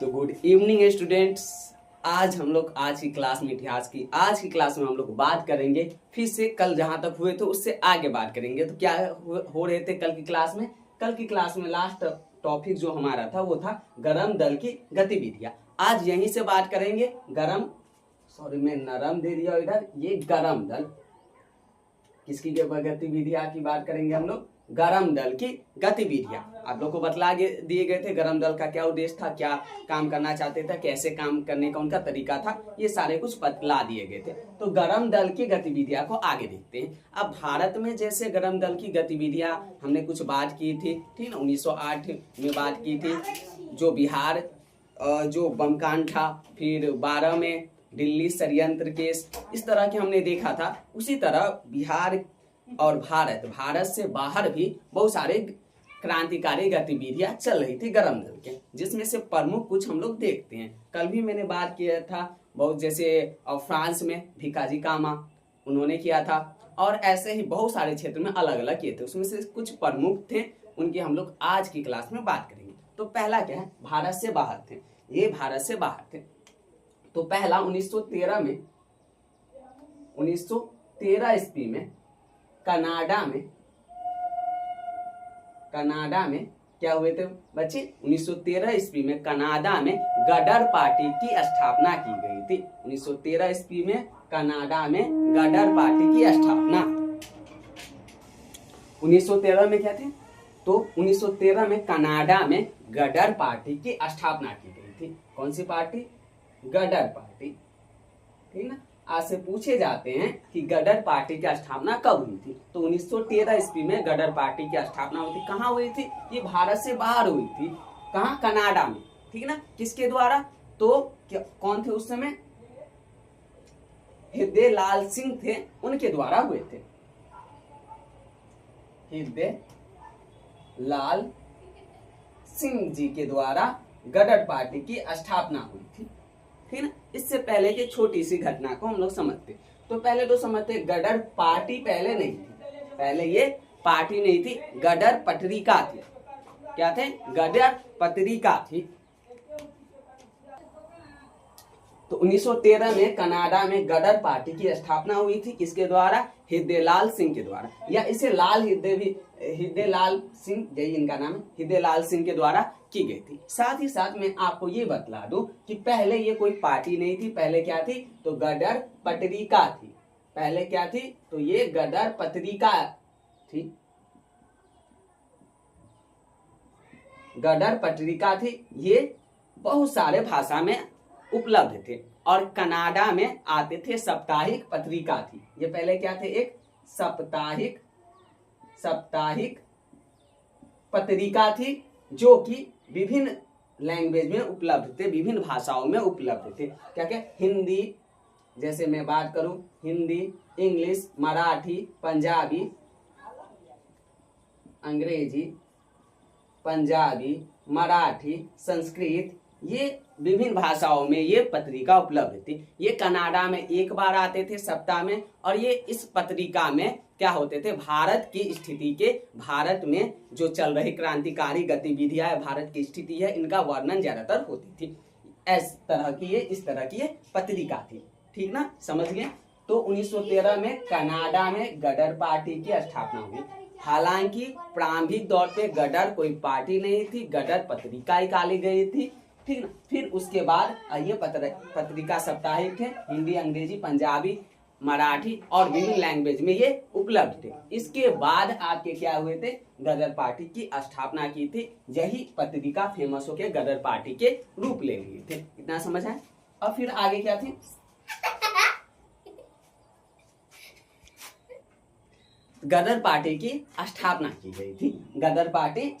तो good evening students. आज की क्लास में आज की क्लास में हम लोग बात करेंगे फिर से कल जहां तक हुए थे उससे आगे बात करेंगे। तो क्या हो रहे थे कल की क्लास में लास्ट टॉपिक जो हमारा था वो था गरम दल की गतिविधियां। आज यहीं से बात करेंगे मैं नरम दे दिया इधर, ये गरम दल किसकी गतिविधियां की बात करेंगे हम लोग, गरम दल की गतिविधियां। आप लोग को बतला दिए गए थे गरम दल का क्या उद्देश्य था, क्या काम करना चाहते थे, कैसे काम करने का उनका तरीका था, ये सारे कुछ बतला दिए गए थे। तो गरम दल की गतिविधियां को आगे देखते हैं। अब भारत में जैसे गरम दल की गतिविधियां हमने कुछ बात की थी, ठीक ना, 1908 में बात की थी, जो बिहार जो बम कांड था, फिर 12 में दिल्ली षड्यंत्र केस, इस तरह के हमने देखा था। उसी तरह बिहार और भारत से बाहर भी बहुत सारे क्रांतिकारी गतिविधियां चल रही थी गरम दल के, जिसमें से प्रमुख कुछ हम लोग देखते हैं। कल भी मैंने बात किया था बहुत, जैसे फ्रांस में भिकाजी कामा उन्होंने किया था, और ऐसे ही बहुत सारे क्षेत्र में अलग अलग किए थे। उसमें से कुछ प्रमुख थे, उनकी हम लोग आज की क्लास में बात करेंगे। तो पहला क्या है, भारत से बाहर थे, ये भारत से बाहर थे। तो पहला 1913 ईस्वी में कनाडा में क्या हुए थे बच्चे, 1913 ईस्वी में कनाडा में गदर पार्टी की स्थापना की गई थी। 1913 ईस्वी में कनाडा में गदर पार्टी की स्थापना। 1913 में क्या थे, तो 1913 में कनाडा में गदर पार्टी की स्थापना की गई थी। कौन सी पार्टी, गदर पार्टी, ठीक ना। आज से पूछे जाते हैं कि गदर पार्टी की स्थापना कब हुई थी, तो 1913 ईस्वी में गदर पार्टी की स्थापना हुई थी। कहाँ हुई थी, ये भारत से बाहर हुई थी। कहाँ, कनाडा में, ठीक ना। किसके द्वारा, तो कौन थे उस समय, हृदय लाल सिंह थे, उनके द्वारा हुए थे। हृदय लाल सिंह जी के द्वारा गदर पार्टी की स्थापना हुई थी, ठीक ना। इससे पहले की छोटी सी घटना को हम लोग समझते। तो पहले तो समझते, गदर पार्टी पहले नहीं थी, पहले ये पार्टी नहीं थी, गदर पत्रिका थी। क्या थे, गदर पत्रिका थी। तो 1913 में कनाडा में गदर पार्टी की स्थापना हुई थी, किसके द्वारा, हृदय लाल सिंह के द्वारा, या इसे हृदय लाल सिंह, यही इनका नाम है, हृदय लाल सिंह के द्वारा की गई थी। साथ ही साथ मैं आपको ये बतला दूं कि पहले ये कोई पार्टी नहीं थी, पहले क्या थी, तो गदर पत्रिका थी। पहले क्या थी, तो ये गदर पत्रिका थी, गदर पत्रिका थी। ये बहुत सारे भाषा में उपलब्ध थे और कनाडा में आते थे, साप्ताहिक पत्रिका थी। ये पहले क्या थे, एक साप्ताहिक पत्रिका थी, जो कि विभिन्न लैंग्वेज में उपलब्ध थे, विभिन्न भाषाओं में उपलब्ध थे। क्या क्या, हिंदी, जैसे मैं बात करूं, हिंदी, इंग्लिश, मराठी, पंजाबी, अंग्रेजी, पंजाबी, मराठी, संस्कृत, ये विभिन्न भाषाओं में ये पत्रिका उपलब्ध थी। ये कनाडा में एक बार आते थे सप्ताह में, और ये इस पत्रिका में क्या होते थे, भारत की स्थिति के, भारत में जो चल रही क्रांतिकारी गतिविधियां है, भारत की स्थिति है, इनका वर्णन ज्यादातर होती थी। इस तरह की ये पत्रिका थी, ठीक ना, समझ गए। तो 1913 में कनाडा में गदर पार्टी की स्थापना हुई। हालांकि प्रारंभिक दौर पे गदर कोई पार्टी नहीं थी, गदर पत्रिका निकाली गई थी, ठीक ना। फिर उसके बाद ये पत्रिका साप्ताहिक है, हिंदी, अंग्रेजी, पंजाबी, मराठी और विभिन्न लैंग्वेज में ये उपलब्ध थे। इसके बाद आपके क्या हुए थे, गदर पार्टी की स्थापना की थी। यही पत्रिका फेमस होकर गदर पार्टी के रूप ले लिए थे। इतना समझ है। और फिर आगे क्या थे, गदर पार्टी की स्थापना की गई थी। गदर पार्टी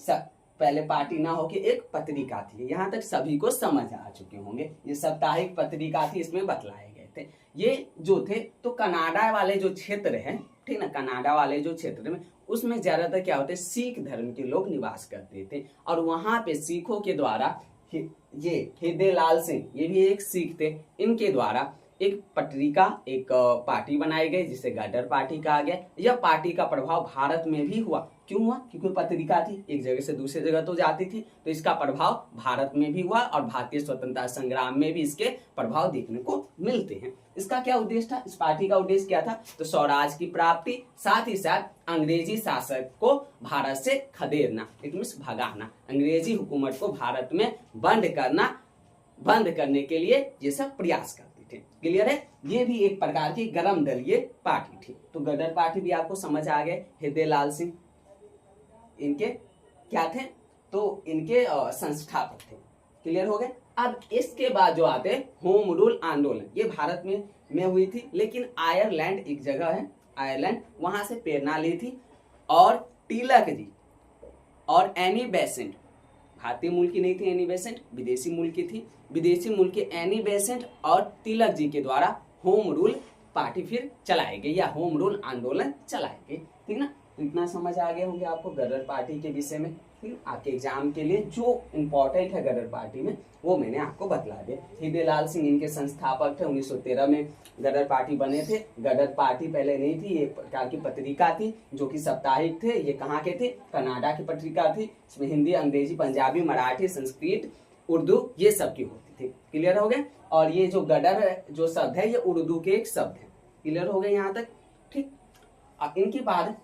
पहले पार्टी ना होके एक पत्रिका थी। यहाँ तक सभी को समझ आ चुके होंगे। ये साप्ताहिक पत्रिका थी, इसमें बतलाए गए थे। ये जो थे, तो कनाडा वाले जो क्षेत्र है, ठीक ना, कनाडा वाले जो क्षेत्र में, उसमें ज्यादातर क्या होते, सिख धर्म के लोग निवास करते थे। और वहां पे सिखों के द्वारा ये हृदय लाल सिंह, ये भी एक सिख थे, इनके द्वारा एक पत्रिका, एक पार्टी बनाई गई जिसे गदर पार्टी कहा गया। यह पार्टी का प्रभाव भारत में भी हुआ, क्यों हुआ? क्योंकि पत्रिका थी, एक जगह से दूसरी जगह तो जाती थी, तो इसका प्रभाव भारत में भी हुआ और भारतीय स्वतंत्रता संग्राम में भी इसके प्रभाव देखने को मिलते हैं। इसका क्या उद्देश्य था? इस पार्टी का उद्देश्य क्या था? तो स्वराज की प्राप्ति, साथ ही साथ अंग्रेजी शासक को भारत से खदेड़ना, इट मीन्स भगाना, अंग्रेजी हुकूमत को भारत में बंद करने के लिए ये सब प्रयास करते थे। क्लियर है? ये भी एक प्रकार की गरम दलीय पार्टी थी। तो गदर पार्टी भी आपको समझ आ गए। हृदय लाल सिंह इनके क्या थे? तो इनके संस्थापक थे। क्लियर हो गए? अब इसके बाद जो आते होम रूल आंदोलन, ये भारत में हुई थी, लेकिन आयरलैंड एक जगह है, आयरलैंड, वहां से प्रेरणा ली थी। और तिलक जी और एनी बेसेंट, भारतीय मूल की नहीं थी एनी बेसेंट, विदेशी मूल की थी। विदेशी मूल के एनी बेसेंट और तिलक जी के द्वारा होम रूल पार्टी फिर चलाई गई या होम रूल आंदोलन चलाई गई। ठीक ना? तो इतना समझ आ गए होंगे आपको गदर पार्टी के विषय में। ठीक, आपके एग्जाम के लिए जो इम्पोर्टेंट है गदर पार्टी में वो मैंने आपको बतला दिया। हृदय लाल सिंह इनके संस्थापक थे। 1913 में गदर पार्टी बने थे। गदर पार्टी पहले नहीं थी, ये प्रकार की पत्रिका थी जो कि साप्ताहिक थे। ये कहाँ के थे? कनाडा की पत्रिका थी। इसमें हिंदी, अंग्रेजी, पंजाबी, मराठी, संस्कृत, उर्दू ये सब की होती थी। क्लियर हो गए? और ये जो गदर जो शब्द है ये उर्दू के एक शब्द है। क्लियर हो गए यहाँ तक? ठीक। अब इनके बाद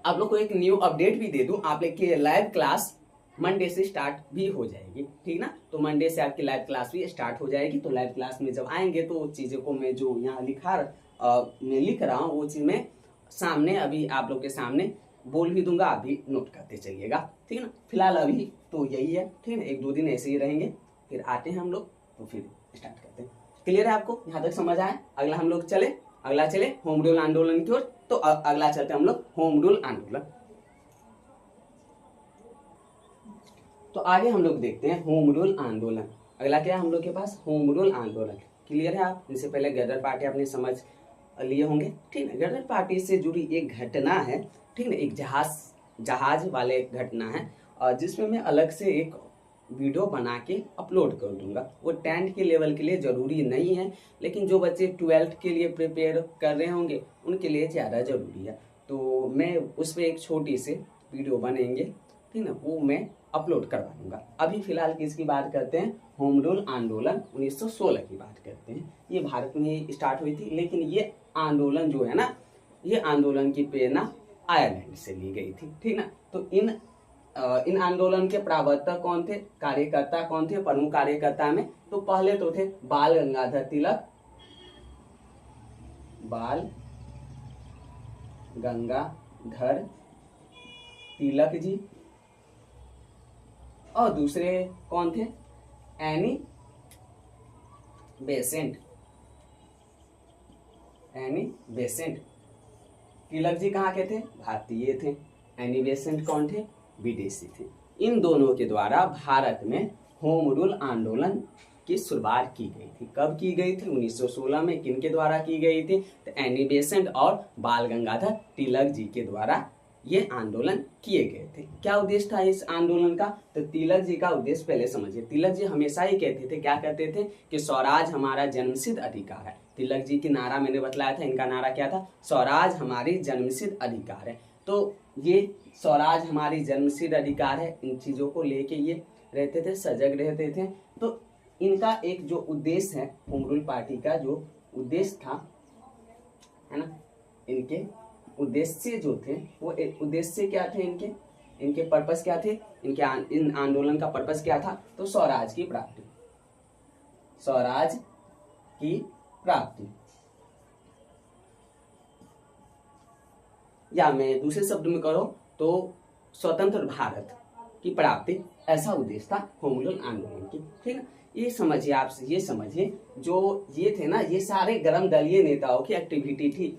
आप लोग को एक न्यू अपडेट भी दे दूं, आप लोग की लाइव क्लास मंडे से स्टार्ट भी हो जाएगी। ठीक ना? तो मंडे से आपकी लाइव क्लास भी स्टार्ट हो जाएगी। तो लाइव क्लास में जब आएंगे तो चीजों को मैं जो यहाँ मैं लिख रहा हूँ वो चीज मैं सामने अभी आप लोग के सामने बोल भी दूंगा, आप भी नोट करते चलिएगा। ठीक है ना? फिलहाल अभी तो यही है। ठीक है? 1-2 दिन ऐसे ही रहेंगे, फिर आते हैं हम लोग तो फिर स्टार्ट करते हैं। क्लियर है आपको? यहाँ तक समझ आए? अगला हम लोग चले होम रूल आंदोलन की ओर। तो अगला चलते हैं हम लोग होम रूल आंदोलन। तो आगे हम लोग देखते हैं होम रूल आंदोलन। अगला क्या है हम लोग के पास? होम रूल आंदोलन। क्लियर है? आप इससे पहले गदर पार्टी आपने समझ लिए होंगे। ठीक है? गदर पार्टी से जुड़ी एक घटना है। ठीक है? एक जहाज वाले घटना है, और जिसमें मैं अलग से एक वीडियो बना के अपलोड कर दूंगा। वो 10th के लेवल के लिए जरूरी नहीं है, लेकिन जो बच्चे 12th के लिए प्रिपेयर कर रहे होंगे उनके लिए ज़्यादा जरूरी है। तो मैं उस पर एक छोटी सी वीडियो बनेंगे, ठीक ना, वो मैं अपलोड करवा दूंगा। अभी फिलहाल किसकी बात करते हैं? होम रूल आंदोलन 1916 की बात करते हैं। ये भारत में स्टार्ट हुई थी, लेकिन ये आंदोलन जो है ना, ये आंदोलन की प्रेरणा आयरलैंड से ली गई थी। ठीक ना? तो इन आंदोलन के प्रवर्तक कौन थे? कार्यकर्ता कौन थे? प्रमुख कार्यकर्ता में तो पहले तो थे बाल गंगाधर तिलक जी, और दूसरे कौन थे? Annie Besant. तिलक जी कहाँ के थे? भारतीय थे। एनी बेसेंट कौन थे? विदेशी थे। इन दोनों के द्वारा भारत में होम रूल आंदोलन की शुरुआत की गई थी। कब की गई थी? 1916 में। किन के द्वारा की गई थी? तो एनी बेसेंट और बाल गंगाधर तिलक जी के द्वारा ये आंदोलन किए गए थे। क्या उद्देश्य था इस आंदोलन का? तो तिलक जी का उद्देश्य पहले समझिए। तिलक जी हमेशा ही कहते थे, क्या कहते थे? कि स्वराज हमारा जन्मसिद्ध अधिकार है। तिलक जी की नारा मैंने बतलाया था, इनका नारा क्या था? स्वराज हमारी जन्मसिद्ध अधिकार है। तो ये स्वराज हमारी जन्मसिद्ध अधिकार है, इन चीजों को लेके ये रहते थे, सजग रहते थे। तो इनका एक जो उद्देश्य है, होम रूल पार्टी का जो उद्देश्य था, है ना, इनके उद्देश्य जो थे वो उद्देश्य क्या थे? इनके पर्पस क्या थे? इन आंदोलन का पर्पस क्या था? तो स्वराज की प्राप्ति, या मैं दूसरे शब्द में करो तो स्वतंत्र भारत की प्राप्ति, ऐसा उद्देश्य था होम रूल आंदोलन की। ठीक है? ये समझिए, आप ये समझिए, जो ये थे ना, ये सारे गरम दलीय नेताओं की एक्टिविटी थी।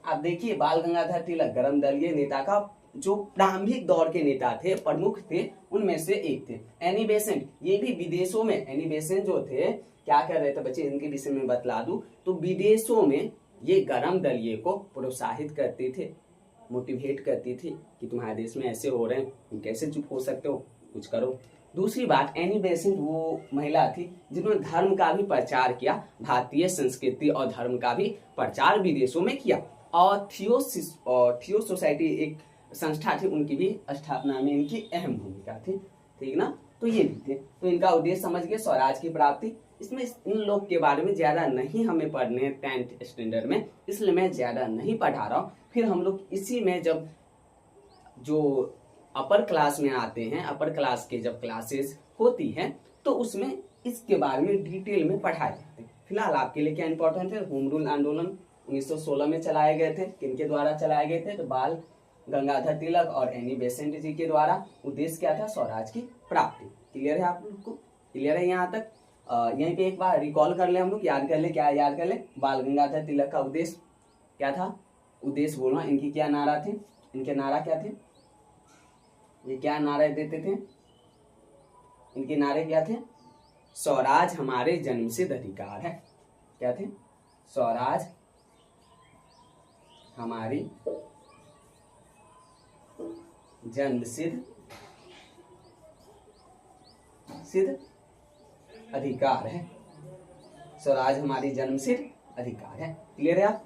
आप देखिए, बाल गंगाधर तिलक गरम दलीय नेता का जो प्रारंभिक दौर के नेता थे, प्रमुख थे, उनमें से एक थे। एनी बेसेंट, ये भी विदेशों में, एनी बेसेंट जो थे क्या कर रहे थे बच्चे, इनके विषय में बतला दूं तो विदेशों में ये गरम दलीय को प्रोत्साहित करते थे, मोटिवेट करती थी कि तुम्हारे देश में ऐसे हो रहे हैं, तुम कैसे चुप हो सकते हो, कुछ करो। दूसरी बात, एनी बेसेंट वो महिला थी जिन्होंने धर्म का भी प्रचार किया, भारतीय संस्कृति और धर्म का भी प्रचार विदेशों में किया। और थियो सोसाइटी एक संस्था थी उनकी भी स्थापना में इनकी अहम भूमिका थी, ठीक ना। तो ये भी थे। तो इनका उद्देश्य समझ गए, स्वराज की प्राप्ति। इसमें इन लोग के बारे में ज्यादा नहीं हमें पढ़ने हैं 10th स्टैंडर्ड में, इसलिए मैं ज्यादा नहीं पढ़ा रहा हूँ। फिर हम लोग इसी में जब जो अपर क्लास में आते हैं, अपर क्लास के जब क्लासेस होती हैं तो उसमें इसके बारे में डिटेल में पढ़ाए जाते हैं। फिलहाल आपके लिए क्या इंपॉर्टेंट है, होम रूल आंदोलन 1916 में चलाए गए थे। किनके द्वारा चलाए गए थे, तो बाल गंगाधर तिलक और एनी बेसेंट जी के द्वारा। उद्देश्य क्या था, स्वराज की प्राप्ति। क्लियर है आप लोग को, क्लियर है यहाँ तक। यहीं पे एक बार रिकॉल कर ले हम लोग, याद कर ले, क्या याद कर ले, बाल गंगाधर तिलक का उद्देश्य क्या था, उद्देश्य बोलना, इनकी क्या नारा थे, इनके नारा क्या थे, ये क्या नारे देते थे, इनके नारे क्या थे, स्वराज हमारे जन्मसिद्ध अधिकार है। क्या थे, स्वराज हमारी जन्मसिद्ध अधिकार है, स्वराज हमारी जन्मसिद्ध अधिकार है। क्लियर है आप,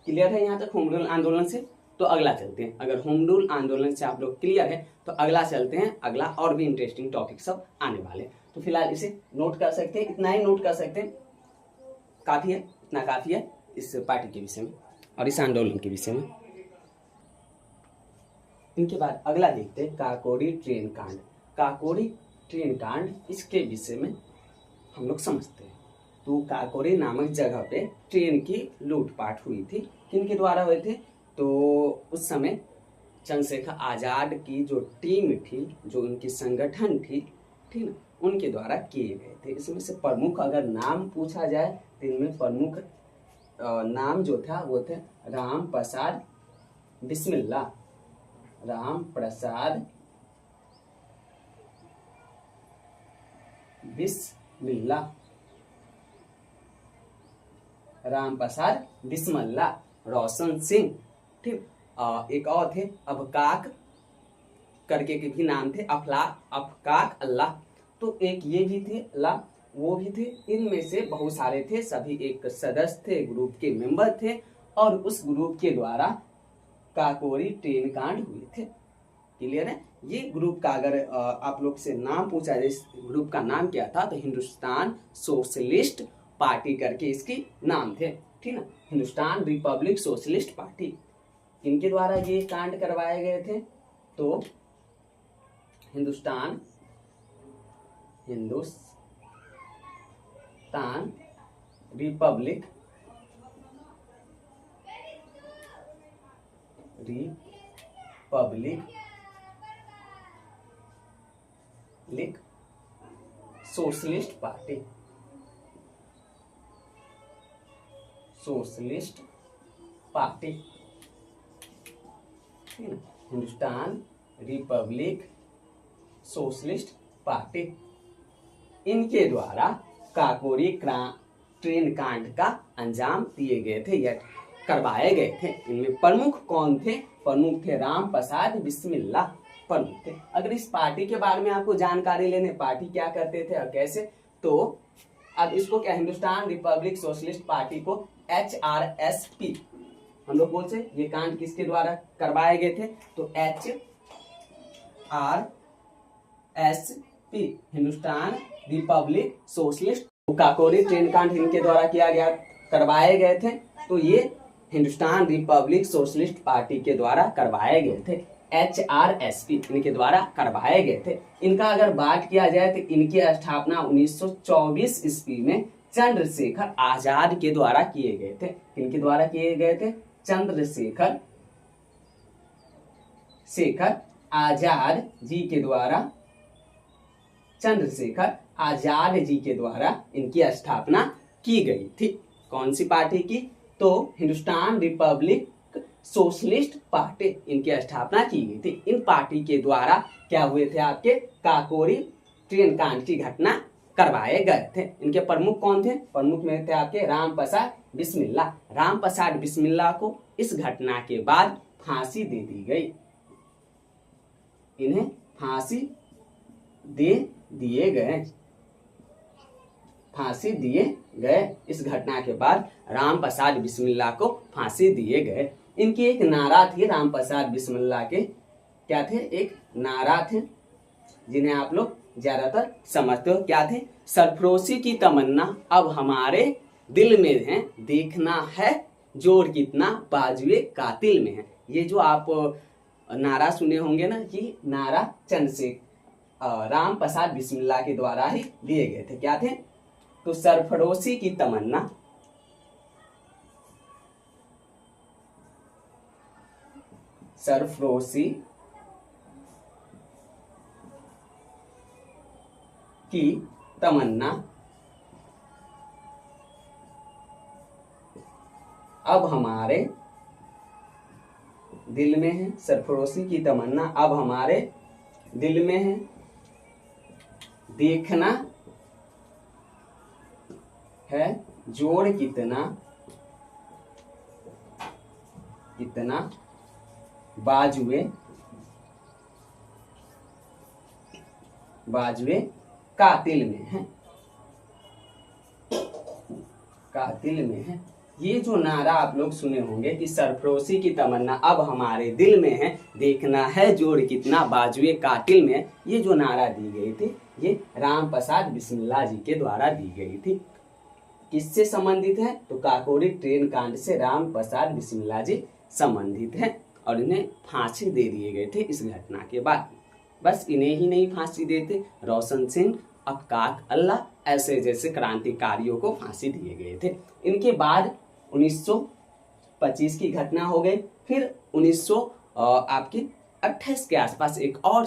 क्लियर है यहाँ तक होम रूल आंदोलन से। तो अगला चलते हैं, अगर होम रूल आंदोलन से आप लोग क्लियर है तो अगला चलते हैं, अगला और भी इंटरेस्टिंग टॉपिक सब आने वाले। तो फिलहाल इसे नोट कर सकते हैं, इतना ही नोट कर सकते हैं, काफी है, इतना काफी है इस पार्टी के विषय में और इस आंदोलन के विषय में। इनके बाद अगला देखते हैं काकोरी ट्रेन कांड। काकोरी ट्रेन कांड, इसके विषय में हम लोग समझते हैं। तो काकोरी नामक जगह पे ट्रेन की लूटपाट हुई थी। किनके द्वारा हुए थे, तो उस समय चंद्रशेखर आजाद की जो टीम थी, जो उनकी संगठन थी, ठीक ना, उनके द्वारा किए गए थे। इसमें से प्रमुख अगर नाम पूछा जाए तो इनमें प्रमुख नाम जो था वो थे राम प्रसाद बिस्मिल्ला, राम प्रसाद बिस्मिल्ला, राम प्रसाद बिस्मिल्ला, रोशन सिंह, ठीक। एक और थे अफकाक करके के भी नाम थे, अफकाक अल्लाह, तो एक ये भी थे अल्लाह, वो भी थे। इनमें से बहुत सारे थे, सभी एक सदस्य थे, ग्रुप के मेंबर थे और उस ग्रुप के द्वारा काकोरी ट्रेन कांड हुए थे। क्लियर है। ये ग्रुप का अगर आप लोग से नाम पूछा जाए, इस ग्रुप का नाम क्या था, तो हिंदुस्तान सोशलिस्ट पार्टी करके इसकी नाम थे, ठीक ना, हिंदुस्तान रिपब्लिक सोशलिस्ट पार्टी। इनके द्वारा ये कांड करवाए गए थे, तो Hindustan Republic socialist party, Hindustan Republic socialist party. इनके द्वारा काकोरी ट्रेन कांड का अंजाम दिए गए थे या करवाए गए थे। इनमें प्रमुख कौन थे, प्रमुख थे राम प्रसाद बिस्मिल्ला, प्रमुख थे। अगर इस पार्टी के बारे में आपको जानकारी लेने, पार्टी क्या करते थे और कैसे, तो अब इसको क्या, हिंदुस्तान रिपब्लिक सोशलिस्ट पार्टी को HRSP हम लोग बोलते हैं। ये कांड किसके द्वारा करवाए गए थे, तो HRSP, Hindustan Republic socialist. Kakori train कांड इनके द्वारा किया गया, करवाए गए थे, तो ये हिंदुस्तान रिपब्लिक सोशलिस्ट पार्टी के द्वारा करवाए गए थे। HRSP इनके द्वारा करवाए गए थे। इनका अगर बात किया जाए तो इनकी स्थापना 1924 ईस्वी में चंद्रशेखर आजाद के द्वारा किए गए थे। इनके द्वारा किए गए थे, चंद्रशेखर आजाद जी के द्वारा, चंद्रशेखर आजाद जी के द्वारा इनकी स्थापना की गई थी। कौन सी पार्टी की, तो हिंदुस्तान रिपब्लिक सोशलिस्ट पार्टी, इनकी स्थापना की गई थी। इन पार्टी के द्वारा क्या हुए थे, आपके काकोरी ट्रेन कांड की घटना करवाए गए थे। इनके प्रमुख कौन थे, प्रमुख में थे आपके राम प्रसाद बिस्मिल्ला। राम प्रसाद बिस्मिल्ला को इस घटना के बाद फांसी दे दी गई, इन्हें फांसी दे दिए गए, फांसी दिए गए। इस घटना के बाद राम प्रसाद बिस्मिल्ला को फांसी दिए गए। इनकी एक नारा थी राम प्रसाद बिस्मिल्ला के, क्या थे, एक नारा थे जिन्हें आप लोग ज्यादातर समझते हो। क्या थे, सरफरोशी की तमन्ना अब हमारे दिल में है, देखना है जोर कितना बाजुए कातिल में है। ये जो आप नारा सुने होंगे ना, ये नारा चंद्रशेखर राम प्रसाद बिस्मिल्लाह के द्वारा ही दिए गए थे। क्या थे, तो सरफरोशी की तमन्ना सरफरोशी की तमन्ना अब हमारे दिल में है, सरफरोशी की तमन्ना अब हमारे दिल में है, देखना है जोड़ कितना कितना बाजुए बाजुए कातिल में है, कातिल में है। ये जो नारा आप लोग सुने होंगे कि सरफरोशी की तमन्ना अब हमारे दिल में है, देखना है जोड़ कितना बाजुए कातिल में है, ये जो नारा दी गई थी ये राम प्रसाद बिस्मिल्लाह जी के द्वारा दी गई थी। किससे संबंधित है, तो काकोरी ट्रेन कांड से राम प्रसाद बिस्मिल्लाह जी संबंधित है और इन्हें फांसी दे दिए गए थे इस घटना के बाद। बस इन्हें ही नहीं फांसी देते, रोशन सिंह, अफकाक अल्लाह ऐसे जैसे क्रांतिकारियों को फांसी दिए गए थे। इनके बाद 1925 की घटना हो गई। फिर 1928 के आसपास एक और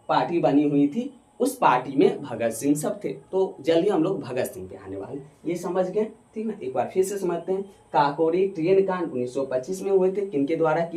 पार्टी बनी हुई थी, उस पार्टी में भगत सिंह सब थे। तो जल्दी हम लोग भगत सिंह पे आने वाले, ये समझ गए, ठीक ना। एक बार फिर से समझते हैं। काकोरी ट्रेन कांड 1925 में हुए थे, किनके द्वारा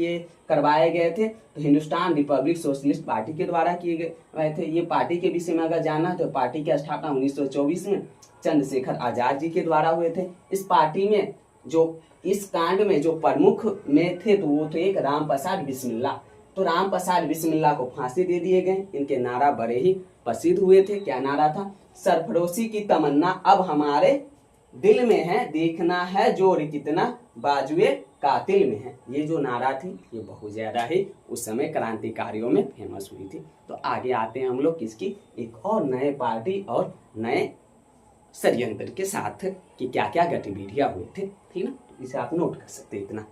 करवाए गए थे, तो हिंदुस्तान रिपब्लिक सोशलिस्ट पार्टी के द्वारा किए गए थे। ये पार्टी के विषय में अगर जाना तो पार्टी की स्थापना 1924 में चंद्रशेखर आजाद जी के द्वारा हुए थे। इस पार्टी में जो इस कांड में जो प्रमुख में थे तो वो थे एक राम प्रसाद बिस्मिल्लाह। तो राम प्रसाद बिस्मिल्लाह को फांसी दे दिए गए। इनके नारा बड़े ही प्रसिद्ध हुए थे। क्या नारा था, सरफरोशी की तमन्ना अब हमारे दिल में है, देखना है जोर कितना बाजुए कातिल में है। ये जो नारा थी ये बहुत ज्यादा ही उस समय क्रांतिकारियों में फेमस हुई थी। तो आगे आते हैं हम लोग किसकी, एक और नए पार्टी और नए षड्यंत्र के साथ कि क्या क्या गतिविधियां हुए थे, ठीक ना। इसे आप नोट कर सकते हैं इतना।